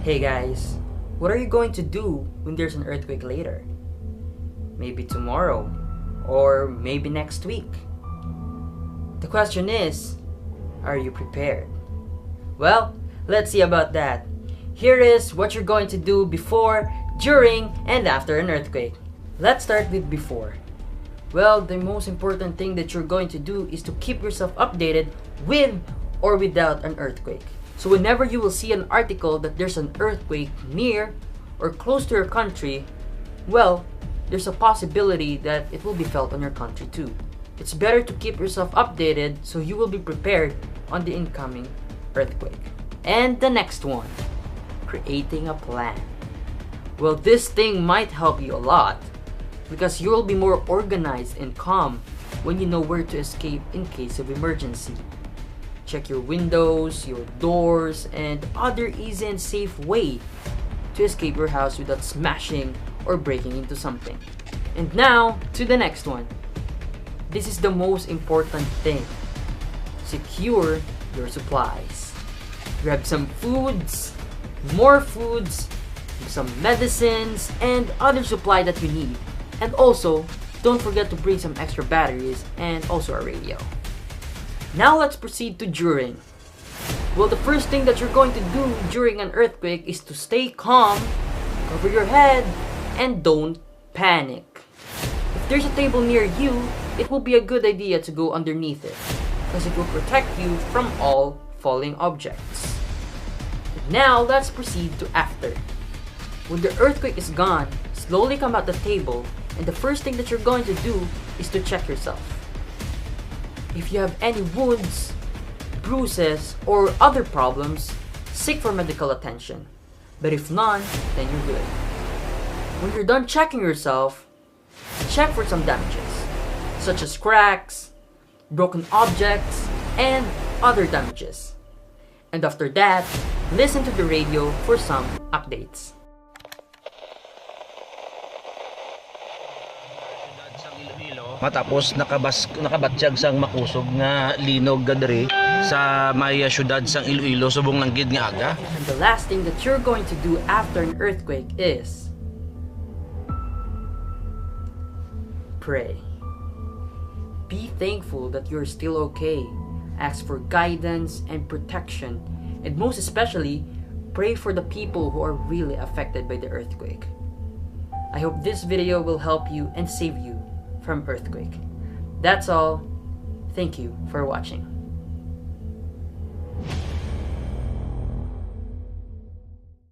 Hey guys, what are you going to do when there's an earthquake later? Maybe tomorrow, or maybe next week. The question is, are you prepared? Well, let's see about that. Here is what you're going to do before, during, and after an earthquake. Let's start with before. Well, the most important thing that you're going to do is to keep yourself updated with or without an earthquake. So whenever you will see an article that there's an earthquake near or close to your country, well, there's a possibility that it will be felt on your country too. It's better to keep yourself updated so you will be prepared on the incoming earthquake. And the next one, creating a plan. Well, this thing might help you a lot because you will be more organized and calm when you know where to escape in case of emergency. Check your windows, your doors, and other easy and safe way to escape your house without smashing or breaking into something. And now, to the next one. This is the most important thing. Secure your supplies. Grab some foods, more foods, some medicines, and other supply that you need. And also, don't forget to bring some extra batteries and also a radio. Now let's proceed to during. Well, the first thing that you're going to do during an earthquake is to stay calm, cover your head, and don't panic. If there's a table near you, it will be a good idea to go underneath it, because it will protect you from all falling objects. Now let's proceed to after. When the earthquake is gone, slowly come out the table, and the first thing that you're going to do is to check yourself. If you have any wounds, bruises, or other problems, seek for medical attention. But if none, then you're good. When you're done checking yourself, check for some damages, such as cracks, broken objects, and other damages. And after that, listen to the radio for some updates. Matapos nakabatsyag sang makusog nga linog gadre sa may syudad sang Iloilo subong langgid nga aga. And the last thing that you're going to do after an earthquake is pray. Be thankful that you're still okay. Ask for guidance and protection, and most especially, pray for the people who are really affected by the earthquake. I hope this video will help you and save you from earthquake. That's all. Thank you for watching.